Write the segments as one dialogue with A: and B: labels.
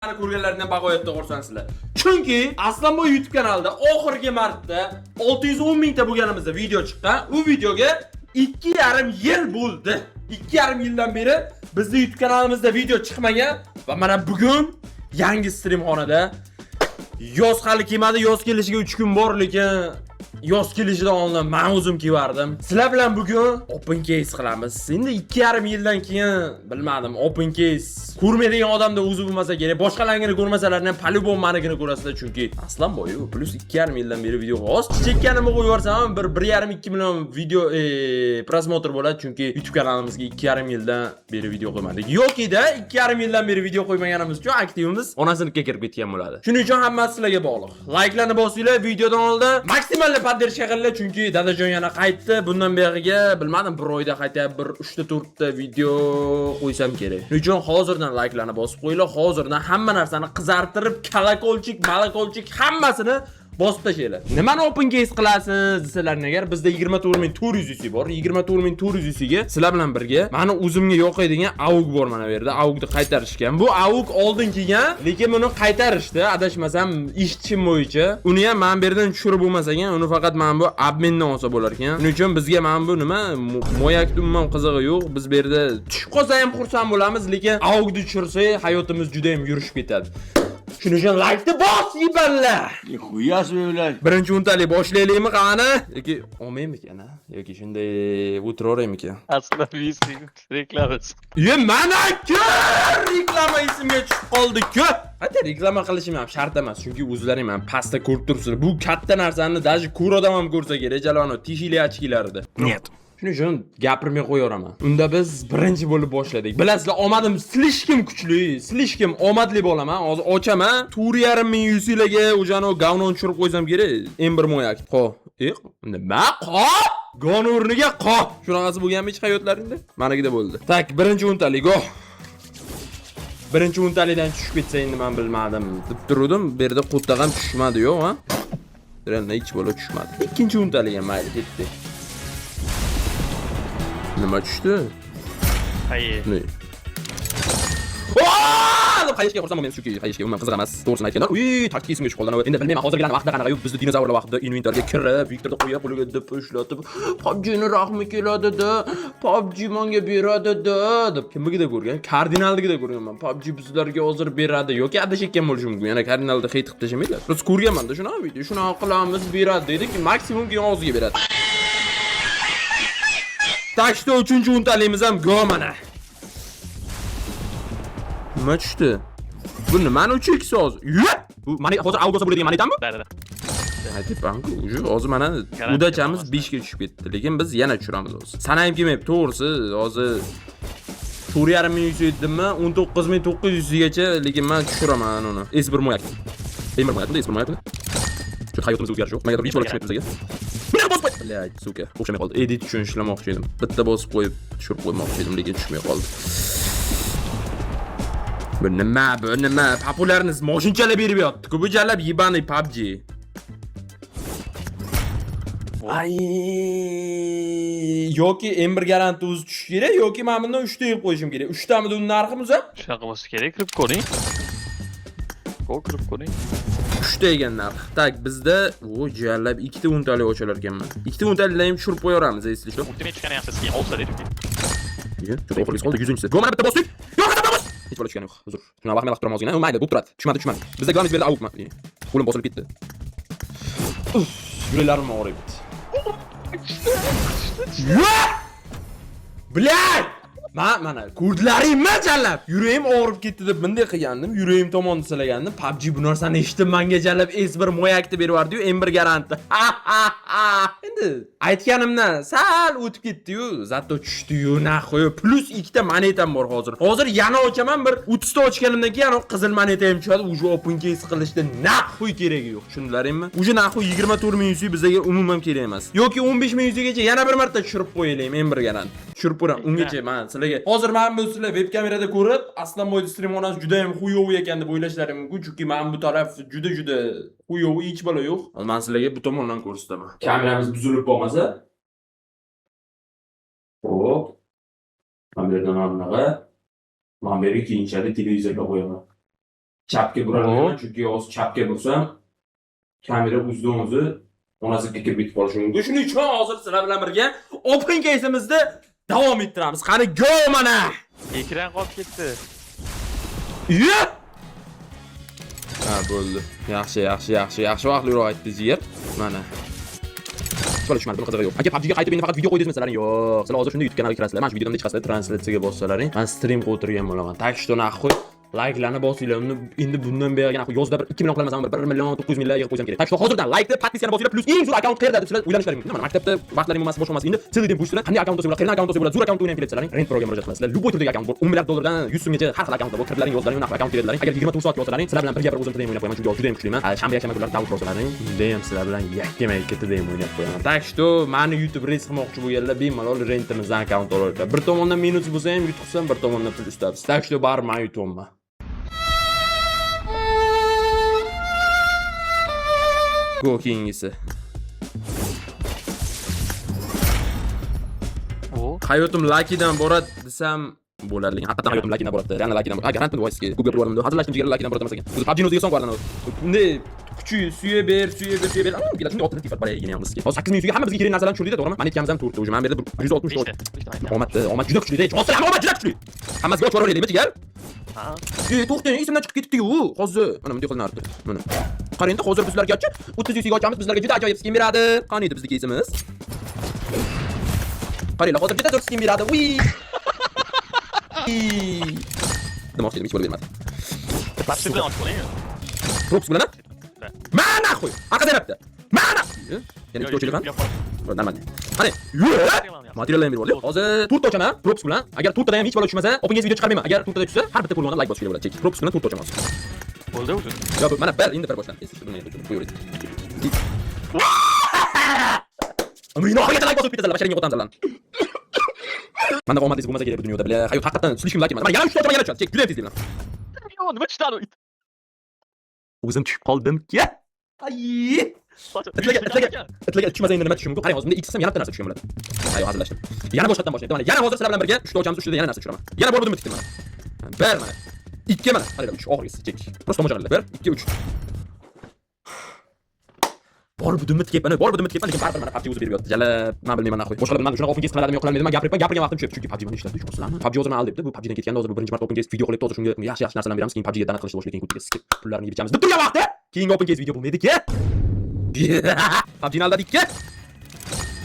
A: ko'rganlardan bag'oyatda xursandsizlar. Chunki Aslanboy YouTube kanalida oxirgi marta 610 mingta bo'lganimizda video chiqqan. U videoga 2,5 yil bo'ldi. 2,5 yildan beri bizning YouTube kanalimizda video chiqmagan va mana bugun yangi streamxonada yoz hali kelmadi, yoz kelishiga 3 kun bor, lekin yoz kelishidan oldin men o'zim kiyardim. Sizlar bilan bugun open case qilamiz. Endi 2,5 yildan keyin bilmadim, open case ko'rmaydigan odamda o'zi bo'lmasa kerak. Boshqalarni ko'rmasalar ham polibon menigini ko'rasizlar, chunki Aslanboy plus 2,5 yildan beri video g'oz. Chekkanimni qo'yib yuborsam 1,5-2 million video prosmotr bo'ladi, chunki YouTube kanalimizga 2,5 yildan beri video qo'ymadik. Yo'qida 2,5 yildan beri video qo'ymaganimiz uchun aktivimiz onasinikka kirib ketgan bo'ladi. Shuning uchun hammasi sizlarga bog'liq. Like'larni bosinglar, videodan oldin maksimal podдержка qilinglar, chunki dadajon yana qaytdi. Bundan beriga bilmadim, bir oyda qayta bir 3 ta 4 ta video qo'ysam kerak. Shuning uchun hozirdan like'larni bosib qo'yinglar. Hozirdan hamma narsani qizartirib, kalakolchik, malakolchik hammasini bosib tashlaylar. Nimani open case qilasiz desalar, agar bizda 24400 UC bor. 24400 ga sizlar bilan birga meni o'zimga yoqaydigan AUG bor mana bu yerda. AUGni qaytarishgan. Bu AUG oldin kelgan, lekin buni qaytarishdi. Adashmasam, eshitishim bo'yicha. Uni ham men bu yerdan tushirib bo'lmas ekan. Uni faqat men bu abmendan olsa bo'lar ekan. Shuning uchun bizga men bu nima moyakni umuman qizig'i yo'q. Biz bu yerda tushib qolsa ham xursand bo'lamiz, lekin AUGni tushirsak hayotimiz juda ham yurishib ketadi. Shuning uchun like'ni bos, yibanlar.
B: Qo'yasizmi ular?
A: Birinchi untalik boshlaylikmi qani? Yoki olmaymikan, yoki shunday o'tiraveraymikan?
C: Aslida vising reklamasi.
A: Mana-ku reklama esimga tushib qoldi-ku. Hatta reklama qilishim ham shart emas, chunki o'zlaring ham pastda ko'rib turibsizlar. Bu katta narsani даже ko'r odam ham ko'rsa kerak, jaloni tishili ochkilarida. Net. Shuning uchun gapirmay qo'yaveraman. Unda biz birinchi bo'lib boshladik. Bilasizlar, omadim slishkim kuchli, slishkim omadli bo'laman. Hozir ochaman. 4,5 ming UC'larga o'jani gavnoni tushirib qo'ysam kerak. M1 moyak. Nima? Gon o'rniga qo. Shunaqasi bo'lganmi hech hayotlaringda? Menigida bo'ldi. Tak, birinchi untalik go. Birinchi untalikdan tushib ketsa endi men bilmadim. Deb turdim, bu yerda qo'tta ham tushmadi, yo'q, ha? Realni hech bo'la tushmadi. Ikkinchi untalik ham mayli ketdi. Nima tushdi?
C: Hayır.
A: Ne? Qayishga xursand bo'lmayman, chunki qayishga umuman qiziq emas. To'g'risini aytganda, taktik esimga tushib qoldi. Endi bilmayman, hozirgilarning vaqtida qanaqa yo'q. Bizda dinozavrlar vaqtida inventorga kirib, Viktorda qo'yib, qo'liga deb ushlatib, PUBG'ni rahmi keladi-da, PUBG menga beradi-da deb kimligida ko'rgan? Kardinalligida ko'rganman. PUBG bizlarga hozir beradi yoki adashayotgan bo'lishi mumkin. Yana kardinalda hate qilib tashamaylar. Biz ko'rganman-da shunaqa video. Shunaqa qilamiz, beradi deydi-ki, maksimum keyin og'ziga beradi. Tashda 3-untaligimiz ham go mana. Nima tushdi? Bu nimani 3x hozir? Bu meni hozir avgosa bo'ladigan meni aytami?
C: Da.
A: Aytibman-ku, hozir mana udachamiz 5 ga tushib ketdi, lekin biz yana tushiramiz hozir. Sanayim kelmayapti, to'g'risi, hozir 4,5 ming yutdimmi? 19,900 gacha, lekin men tushiraman uni. S1 moyak. S1 moyak, S1 moyak. Shu hayotimiz o'zgarish yo'q. Menga hech bo'la tushmayapti bizga. Buni bosib qo'y. Blay, suka. O'xshamay qoldi. Edit uchun ishlamoqchi edim. Bitta bosib qo'yib tushirib qo'ymoqchi edim, lekin tushmay qoldi. Bu nima? Populyarni moshinchalar berib yotdi-ku. Bu jalab yibani PUBG. Ay, yoki M1 garanti o'zi tushish kerak, yoki men bundan 3 ta yil qo'yishim kerak. 3 tamida uning narxi o'zi?
C: Shunaqa bo'lsa kerak, kirib ko'ring. Kirib ko'ring.
A: 3 ta ekan narx. Tak, bizda jallab 2 ta untalik ochalar ekanman. 2 ta untaliklarni ham tushirib qo'yaveramiz, eslashlar.
C: Ultimate chiqqani yaxshi sizga olsa dedik.
A: Shu oxirgisi qoldi 100-chi. Go mana bitta bosdik. Yo'q, bitta bos. Hech bo'la tushgani yo'q. Huzur. Shuna vaqtma vaqt turamiz ozgina. Mayli, bu turadi. Tushmadi. Bizda glamiz berdi avukma. Qo'lim bosilib ketdi. Yuraklarim og'riyapti. Blay! Mana ko'rdlaringmi jallab? Yuragim og'rib ketdi deb bunday qilgandim. Yuragim tomonni silagandim. PUBG bu narsani eshitib menga jallab S1 moyakni berib-berdi-yu, M1 garanti. Endi aytganimdan sal o'tib ketdi-yu, zato tushdi-yu, naxo'y. Plus 2 ta monetam bor hozir. Hozir yana ochaman, bir 30 ta ochganimdan keyin qizil moneta ham tushadi. Uje open case qilishda naxo'y keragi yo'q. Tushundilaringmi? Uje naxo'y 24 ming UC bizga umuman kerak emas. Yoki 15 ming UC gacha yana bir marta tushirib qo'yaylik M1 garanti. Tushirib ko'ram. Ungacha men sizlarga hozir men bu sizlar web kamerada ko'rib, Aslanboy streamxonasi juda ham xuyovi ekan deb o'ylashlaring mumkin, chunki men bu taraf juda xuyovi hech bola yo'q. Men sizlarga bu tomondan ko'rsataman. Kameramiz buzilib qolmasa. Xo'p. Men bu yerdan anaqa. Men bu yerga keyinchalik televizorga qo'yaman. chapga buraman, chunki hozir chapga bursam kamera o'zidan-o'zi onasiga kirib ketib qolishi mumkin. Shuning uchun hozir sizlar bilan birga open case'imizni davom ettiramiz. Qani go mana.
C: Ekran qolib ketdi.
A: Iya! Ha, bo'ldi. Yaxshi vaqtliroq aytdingiz yer. Mana. Tushmadi, buni qizig'i yo'q. Aka PUBG ga qaytib endi faqat video qo'ydingizmi sizlar? Yo'q. Sizlar hozir shunday YouTube kanaliga kirasizlar. Mana shu videodan chiqasizlar, translyatsiyaga bossalaring. Men stream qilib o'tirgan bo'laman. Tak что nahvoy like'larni bosinglar. Endi bundan beri nahvoy yozda 2 million qilamasam 1 million 900 ming yig'ib qo'ysam kerak. Tak что hozirdan like-ni, podpiskani bosinglar, plus eng zo'r akkaunt qayerda deb sizlar o'ylanishlaring mumkin. Mana maktabda vaqtlaring bo'lmasa, bosh bo'lmasa, endi CD bo'shlar. Qanday akkaunt bo'lsa, qayerdan akkaunt bo'lsa, zo'r akkaunt o'ynab kelasizlaring. Rent proga murojaat qilasizlar. Любой turdagi akkaunt bor. 10 milliard dollardan 100 so'mgacha har xil akkauntlar bor. Kiriblaring yozlaring, nahvoy akkaunt beradilaring. Agar 24 soat yozsalaring, sizlar bilan birga bir o'zim o'ynab qo'yaman. Chunki juda ham kuchliman. Shanba kunlari davr ko'rsalaring, unda ham sizlar bilan yakkama-yakka o'ynab qo'yaman. Tak что mani YouTube res qilmoqchi bo'lganlar bemalol rentimizdan akkaunt oladi. Bir tomondan minus bo'lsa ham yutqizsam, bir tomondan pul ustamiz. Tak что bar men yutyapman. Go keyingisi. Hayotim Lucky'dan boradi desam bo'larli. Haqiqatan hayotim Lucky'dan boradi. Real Lucky'dan boradi. Garant voice ko'p gaplarimda hazillashdim jigar Lucky'dan boradi masalan. O'zi PUBG'ni o'ziga son qo'yarlan. Bunday kuchi suya ber. Bular shunday otni tifat bor ekan hamimizga. Hozir 8000 yuziga hamma bizga kerak narsalarni tushirdi, to'g'rimi? Men aytganimizdan to'g'ri. O'zi men berdi 160 dolar. Omad juda kuchli. Oslam omad juda kuchli. Hammasiga o'ch o'raylikmi jigar? Ha. To'xtang, esimdan chiqib ketdi-yu. Hozir mana bunday qilinardi. Mana. Qarangda hozir bizlargacha 30 yuziga ochamiz, bizlarga juda ajoyib skin beradi. Qani edi bizniki esimiz? Qaranglar, hozir juda zo'r skin beradi. Uy. Demoqchi edim, hech bo'lib bermadi.
C: Plastik bilan ochqoling.
A: Props bilan? Mana qo'y. Aqada yapti. Mana. Yana ikkita o'chirgan. Normal. Qani. Materiallarni berib olaylik. Hozir to'rtta ochaman, props bilan. Agar to'rttadan ham hech bola tushmasa, openga video chiqarmayman. Agar to'rttadan tushsa, har bitta qo'ldan like bosish kerak bo'ladi. Chek. Props bilan to'rtta ochaman hozir.
C: Bo'ldi o'zi.
A: Yo'q, mana endi bir boshdan. Qo'yaverdik. Ammo oxirigacha like bosib bittalar, basharingga qo'tamizlar. Manda omadingiz bo'lmasa kerak bu dunyoda. Bilash, hayot haqiqatan slishim like emas. Mana yana 3 ta ochaman, yana 3 ta. Chek, juda tez deyman.
C: Nima chiqadi?
A: O'zim tushib qoldim-ki. Ay! Itlaga tushmasa endi nima tushim mumkin? Qarang, hozir bunday X-sam yana bitta narsa tushgan bo'ladi. Hay, hazillashdim. Yana boshqatdan boshlaydi. Mana yana hozir sizlar bilan birga 3 ta ochamiz, 3 ta yana narsa tushiraman. Yana bor budimni tikdim mana. Bir mana. 2 mana. Qaranglar, 3 oxirgisi chek. Prosta tomosha qilinglar. 1, 2, 3. Bor budimni tikibman, lekin baribir mana PUBG o'zi berib yotdi. Jala, men bilmayman naqo'y. Boshqalar men shunaqa open case qiladim, yo'q qiladim. Men gapirgan vaqtim tushib, chunki PUBG mana ishladi, tushunasizlarmi? PUBG hozir men al debdi. Bu PUBG dan ketganda hozir bu birinchi marta open case video qilyapti. Hozir shunga yaxshi narsalarni beramiz, keyin PUBG ga donat qilishni boshlaydi, keyin kutiga skip pullarni yeb ichamiz. Deb turgan vaqtda keyingi open case video bo'lmaydi-ki. PUBG ni aldadik-ki.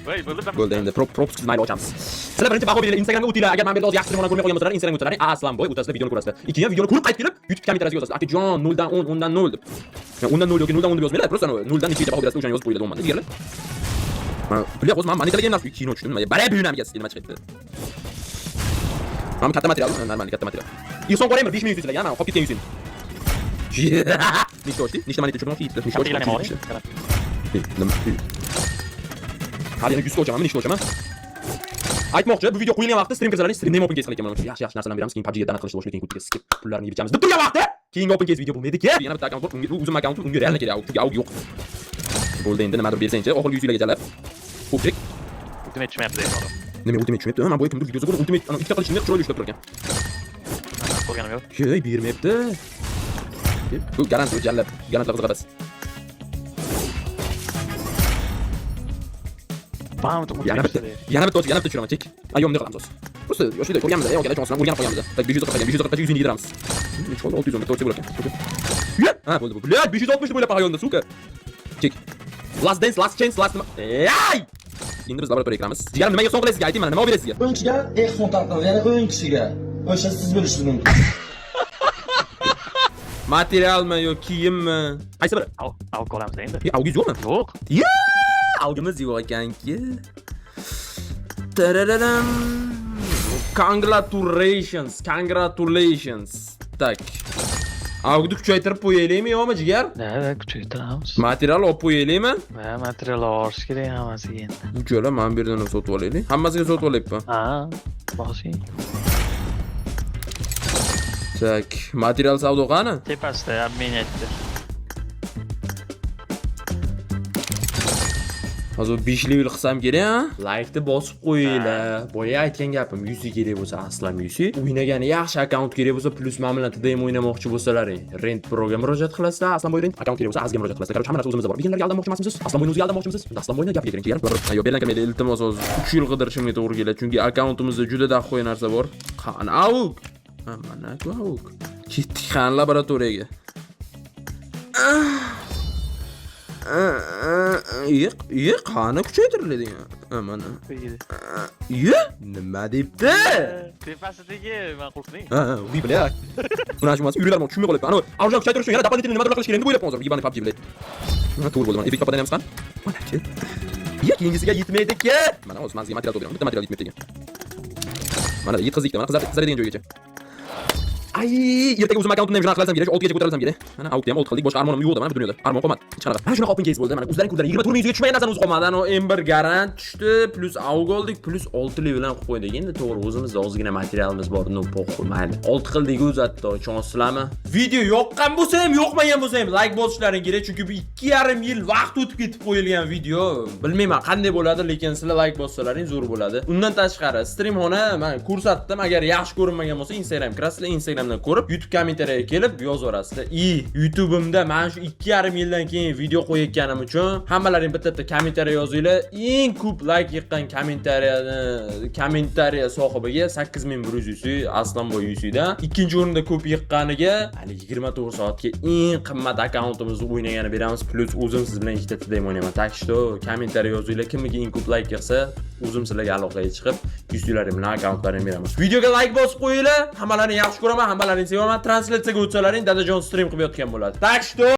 C: Voy,
A: bo'ldi endi props mayli ochamiz. Sizlar birinchi baho beringlar, Instagramga o'tinglar. Agar men bu yerda hozir yaxshi streamlarni ko'rmay qolgan bo'lsalar, Instagramga o'tinglar. Aslanboy o'tasizlar, videoni ko'rasizlar. Ikkinchi videoni ko'rib qaytib kelib, YouTube kommentariyasiga yozasiz. Akajon 0 dan 10, 10 dan 0 deb. Yani 10 dan 0 yoki 0 dan 10 deb yozmaylar, просто 0 dan necha baho berasiz, o'shani yozib qo'yiladi 10 dan. Deyirlar. Mana bular hozir men monetalagan narsa kino tushdim. Balay buyunamiga nima chiqibdi. Mana katta material, normal katta material. Ilson qo'raymi 5000 yuz sizlarga, mana qolib ketgan 100 ming. Nechta ochdi? Nechta moneta tushirmoqchi yetdi. Nechta ochdi? Hali yana 100 ta ochaman, nechta ochaman? Aytmoqchi, bu video qo'yilgan vaqtda stream qilsalaring, streamni ham open case qilayotgan bo'laman. Yaxshi narsalarni beramiz, keyin PUBG ga donat qilishni boshlaydi, keyin kutiga skip pullarni yeb ichamiz. Deb turgan vaqtda keyingi open case video bo'lmaydi-ki. Yana bitta akkaunt bor, o'zim akkauntim, unga realni kerak, unga yo'q. Bo'ldi endi nimadir bersangchi, oxirgi 100 larga jalab. Ko'prik.
C: Ultimate tushmayapti endi.
A: Nima ultimate tushmayapti? Men bu kimdir videosi ko'rib ultimate ana ikkita qilishni chiroyli ushlab turgan.
C: Qo'rganim yo'q.
A: Hey, bermayapti. Bu garant jalab, garantlar qiziq emas.
C: Bam,
A: yana bitta tushiraman, chek. Ayomni qilamiz hozir. Просто yoshida ko'rganmiz, yo'q, ochamiz, o'rganib qo'yamiz. Tak 540 100 yediramiz. Nechta 600 ming to'g'ri bo'lar ekan. Ha, bo'ldi bu. Blat 560 deb o'ylab qo'ygandim, suka. Chek. Last dance, last chance, last. Ay! Endi biz laboratoriyaga kiramiz. Jigarim nimaga son qilasizga ayting mana, nima olib berasizga?
B: O'yinchiga ehson tarqaladi, ya'ni o'yin kishiga. O'sha siz bilishingiz mumkin.
A: Materialmi yo kiyimmi? Qaysi biri?
C: Al qolamiz endi.
A: Avgiz yo'qmi?
C: Yo'q.
A: Algimiz yo'q ekanki. Tarararam. Congratulations. Tak. Avgni kuchaytirib qo'yaylikmi yo'qmi jigar?
C: Ha, kuchaytiramiz.
A: Material olib qo'yaylikmi?
C: Ha, material olish kerak hammasiga endi.
A: Uchola men bu yerdan sotib olaylik. Hammasiga sotib olayapman.
C: Ha, bosing.
A: Tak, material savdo qani?
C: Tepasida обменять.
A: Hozir 5 level qilsam kerak, ha? Like-ni bosib qo'yinglar. Boya aytgan gapim, 100 kerak bo'lsa, aslan 100. O'ynagani yaxshi akkaunt kerak bo'lsa, plus mana bilan TDM o'ynamoqchi bo'lsalaring, Rent Proga murojaat qilasizlar. Aslan boy Rent akkaunt kerak bo'lsa, azga murojaat qilasizlar. Короче, hamma narsa o'zimizda bor. Beginlarga aldanmoqchi emasmisiz? Aslan boyni o'ziga aldanmoqchimisiz? Aslan boyni gapiga kiring, kerak. Yo'q, berdan kamida iltimos hozir 3 yil qidirishimga to'g'ri keladi, chunki akkauntimizda juda daxo'y narsa bor. Qani avuk. Mana ku avuk. Ketdik qani laboratoriyaga. Qani kuchaytiriladi. Mana. Nima debdi?
C: Tepasidagi ma'qulning.
A: Uy bilan. Buni ashmas yurlarni tushunmay qolyapti. Ana, avjal kuchaytirish uchun yana doполнительный nimadir qilish kerak deb o'ylabman hozir. Yibani PUBG bilan. Nima to'g'ri bo'ldi mana. Epic topadan emasman. Mana-chi. Keyingisiga yetmaydi-ku. Mana hozir menga material to'g'ri. Bitta material yetmaydi ekan. Mana yetkazdik, mana qizaradigan joygacha. Ay, ertaga o'zim akkauntimni ham jurnal qilasam kerak, 6 gacha ko'tarilsam kerak. Mana avtni ham 6 qildik, boshqa armonim yo'q edi mana bu dunyoda. Armon qolmadi. Hech qanaqa. Mana shunaqa open case bo'ldi. Mana o'zlaring ko'zlari 24 ming yuziga tushmagan narsani o'zi qolmadi. Ano M1 garant tushdi, plus avg oldik, plus 6 level ham qilib qo'ydik. Endi to'g'ri o'zimizda ozgina materialimiz bor, no po'xul mayli. 6 qildik o'zatda, ishonsizlarmi? Video yoqqan bo'lsa ham, yoqmagan bo'lsa ham like bosishlaring kerak, chunki bu 2,5 yil vaqt o'tib ketib qo'yilgan video. Bilmayman qanday bo'ladi, lekin sizlar like bossalaring zo'r bo'ladi. Undan tashqari, streamxona men ko'rsatdim, agar yaxshi ko'rinmagan bo'lsa, Instagram kirasizlar, Instagramdan ko'rib, YouTube kommentariyaga kelib yozaverasizlar. YouTube'imda mana shu 2,5 yildan keyin video qo'yayotganim uchun hammalaring bitta kommentariya yozinglar. Eng ko'p like yiqqan kommentariya sohibiga 8100 Aslanboy Yusidan, ikkinchi o'rinda ko'p yiqqaniga hali 24 soatga eng qimmat akkauntimizni o'ynagani beramiz, plus o'zim siz bilan ikkita TDM o'ynayman. Tak что kommentariya yozinglar, kimga eng ko'p like yiqsa, o'zim sizlarga aloqaga chiqib, yuzlaring bilan akkauntlarini beraman. Videoga like bosib qo'yinglar. Hammalarini yaxshi ko'raman, hammalarini sevaman. Translyatsiyaga o'tsalaring, Dadajon stream qilib yotgan bo'ladi. Так что